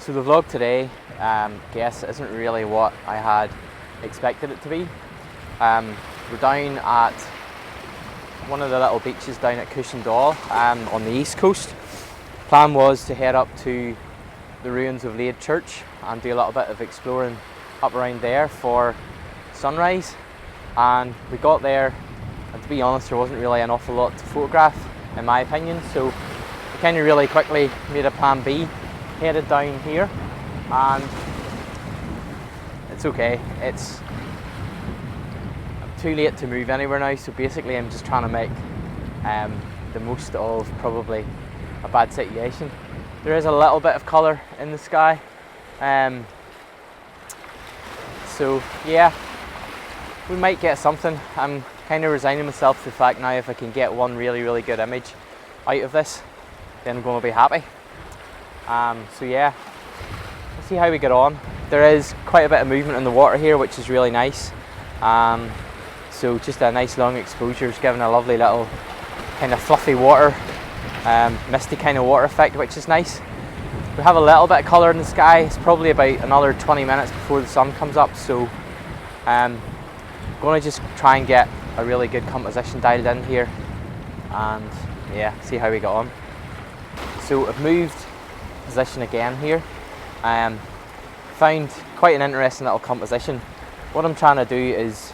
So the vlog today, guess isn't really what I had expected it to be. We're down at one of the little beaches down at Cushendall on the east coast. Plan was to head up to the ruins of Lightroom Church and do a little bit of exploring up around there for sunrise. And we got there, and to be honest, there wasn't really an awful lot to photograph in my opinion, so we kind of really quickly made a plan B, headed down here, and it's okay. It's too late to move anywhere now, so basically I'm just trying to make the most of probably a bad situation. There is a little bit of colour in the sky, so yeah, we might get something. I'm kind of resigning myself to the fact now if I can get one really good image out of this, then I'm going to be happy. So yeah, let's see how we get on. There is quite a bit of movement in the water here, which is really nice. So just a nice long exposure is giving a lovely little kind of fluffy water, misty kind of water effect, which is nice. We have a little bit of colour in the sky. It's probably about another 20 minutes before the sun comes up, so I'm going to just try and get a really good composition dialed in here and yeah, see how we get on. So I've moved position again here. Found quite an interesting little composition. What I'm trying to do is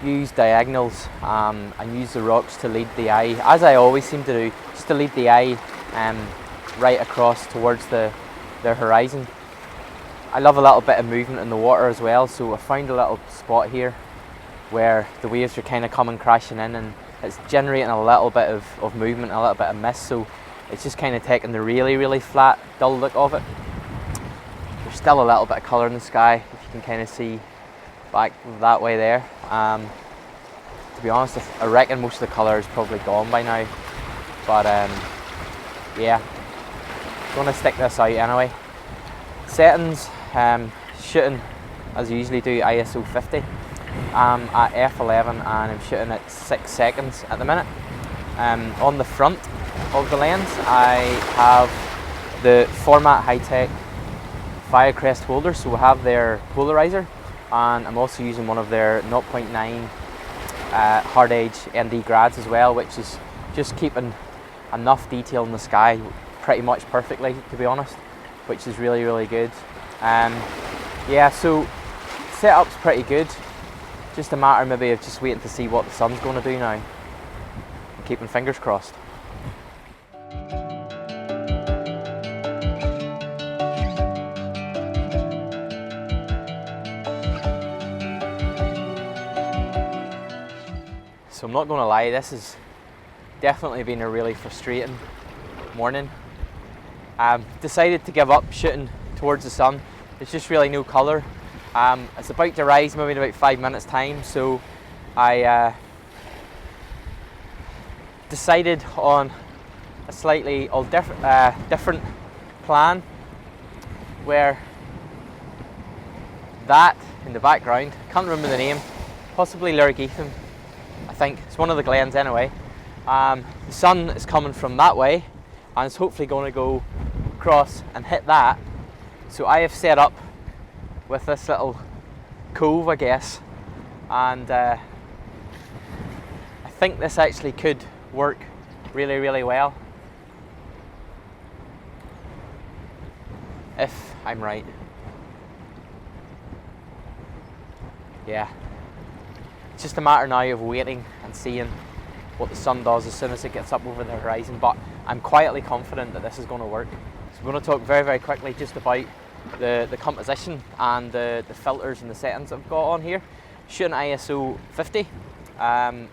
use diagonals and use the rocks to lead the eye, as I always seem to do, just to lead the eye right across towards the horizon. I love a little bit of movement in the water as well, so I found a little spot here where the waves are kind of coming crashing in and it's generating a little bit of movement, a little bit of mist, so it's just kind of taking the really flat, dull look of it. There's still a little bit of colour in the sky, if you can kind of see back that way there. To be honest, I reckon most of the colour is probably gone by now, but yeah, going to stick this out anyway. Settings, shooting as I usually do, ISO 50. At f11 and I'm shooting at 6 seconds at the minute. On the front of the lens I have the formatt-hitech Firecrest holder, so we have their polarizer, and I'm also using one of their 0.9 hard edge ND grads as well, which is just keeping enough detail in the sky pretty much perfectly, to be honest, which is really good. Yeah, so setup's pretty good. Just a matter maybe of just waiting to see what the sun's going to do now. I'm keeping fingers crossed. So I'm not going to lie, this has definitely been a really frustrating morning. Decided to give up shooting towards the sun. There's just really no colour. It's about to rise maybe in about 5 minutes time, so I decided on a slightly different plan, where that in the background, can't remember the name, possibly Lyric-Ethan, I think, it's one of the glens anyway. The sun is coming from that way and it's hopefully going to go across and hit that, so I have set up with this little cove, I guess, and I think this actually could work really well if I'm right. Yeah, it's just a matter now of waiting and seeing what the sun does as soon as it gets up over the horizon, but I'm quietly confident that this is going to work. So I'm going to talk very quickly just about the composition and the filters and the settings I've got on here. Shooting ISO 50,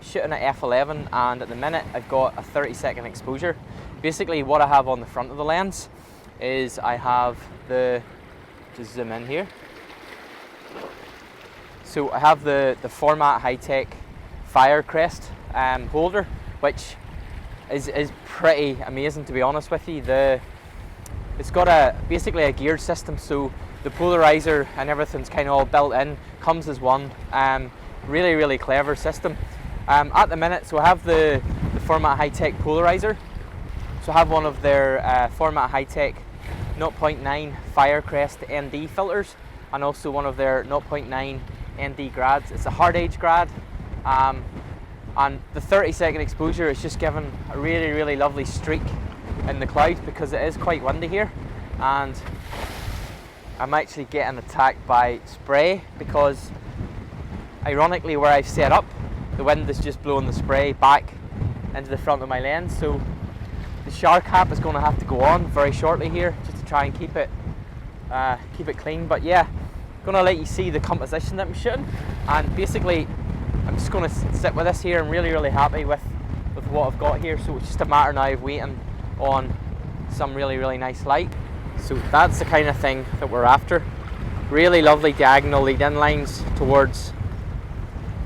shooting at f11, and at the minute I've got a 30-second exposure. Basically what I have on the front of the lens is I have just zoom in here. So I have the formatt-hitech Firecrest holder, which is pretty amazing, to be honest with you. It's got basically a geared system, so the polarizer and everything's kind of all built in, comes as one. Really clever system. At the minute, so I have the formatt-hitech polarizer. So I have one of their formatt-hitech 0.9 Firecrest ND filters and also one of their 0.9 ND grads. It's a hard age grad, and the 30-second exposure is just giving a really lovely streak in the clouds because it is quite windy here, and I'm actually getting attacked by spray because ironically where I've set up, the wind is just blowing the spray back into the front of my lens, so the shower cap is going to have to go on very shortly here just to try and keep it clean. But yeah, I'm going to let you see the composition that I'm shooting, and basically I'm just going to sit with this here. I'm really happy with what I've got here, so it's just a matter now of waiting on some really nice light. So that's the kind of thing that we're after. Really lovely diagonal lead-in lines towards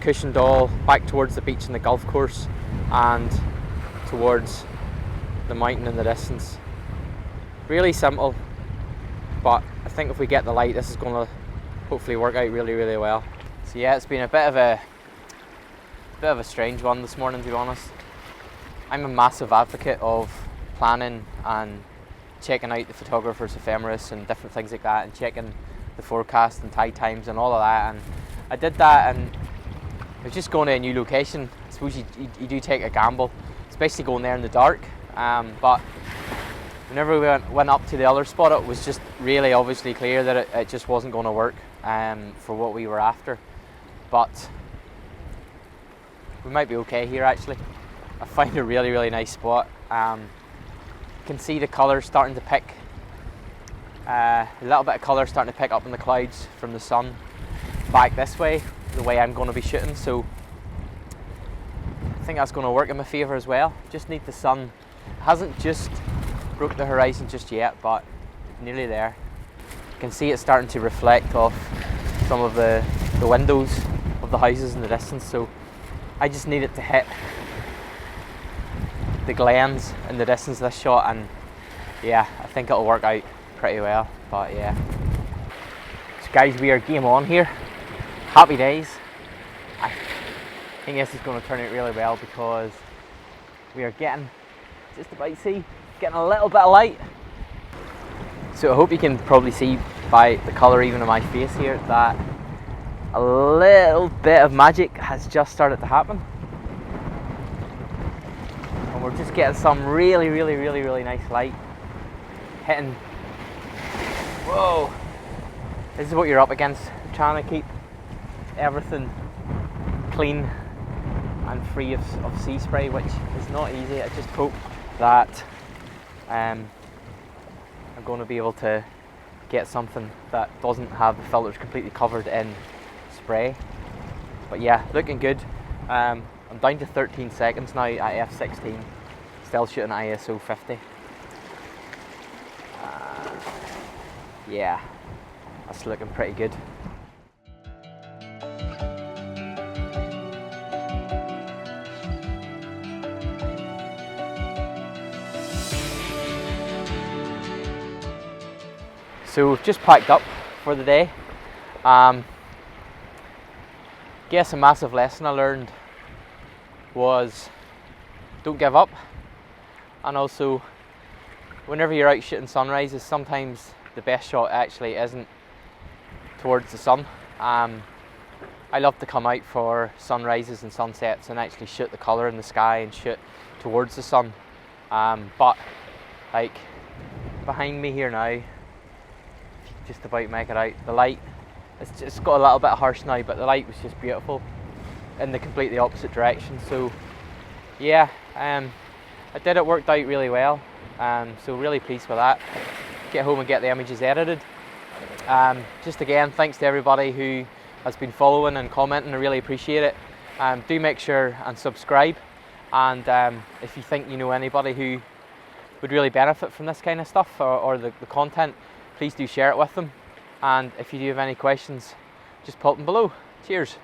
Cushendall, back towards the beach and the golf course, and towards the mountain in the distance. Really simple, but I think if we get the light, this is going to hopefully work out really well. So yeah, it's been a bit of a strange one this morning, to be honest. I'm a massive advocate of planning and checking out the photographer's ephemeris and different things like that, and checking the forecast and tide times and all of that, and I did that, and I was just going to a new location. I suppose you do take a gamble, especially going there in the dark, but whenever we went up to the other spot, it was just really obviously clear that it just wasn't going to work for what we were after. But we might be okay here actually. I found a really nice spot. You can see the colour starting to pick, a little bit of colour starting to pick up in the clouds from the sun back this way, the way I'm going to be shooting, so I think that's going to work in my favour as well. Just need the sun. It hasn't just broke the horizon just yet, but nearly there. You can see it starting to reflect off some of the windows of the houses in the distance, so I just need it to hit the glens in the distance of this shot, and yeah, I think it'll work out pretty well. But yeah, so guys, we are game on here. Happy days. I think this is going to turn out really well because we are getting, just about see, getting a little bit of light. So I hope you can probably see by the colour even of my face here that a little bit of magic has just started to happen. And we're just getting some really nice light hitting. Whoa! This is what you're up against, trying to keep everything clean and free of sea spray, which is not easy. I just hope that I'm going to be able to get something that doesn't have the filters completely covered in spray. But yeah, looking good. I'm down to 13 seconds now at f16, still shooting at ISO 50. Yeah, that's looking pretty good. So we've just packed up for the day. Guess a massive lesson I learned was don't give up, and also whenever you're out shooting sunrises, sometimes the best shot actually isn't towards the sun. I love to come out for sunrises and sunsets and actually shoot the colour in the sky and shoot towards the sun, but like behind me here now, just about make it out, the light, it's got a little bit harsh now, but the light was just beautiful in the completely opposite direction. So yeah, I did it, worked out really well, so really pleased with that. Get home and get the images edited. Just again, thanks to everybody who has been following and commenting, I really appreciate it. Do make sure and subscribe, and if you think you know anybody who would really benefit from this kind of stuff or the content, please do share it with them. And if you do have any questions, just pop them below. Cheers.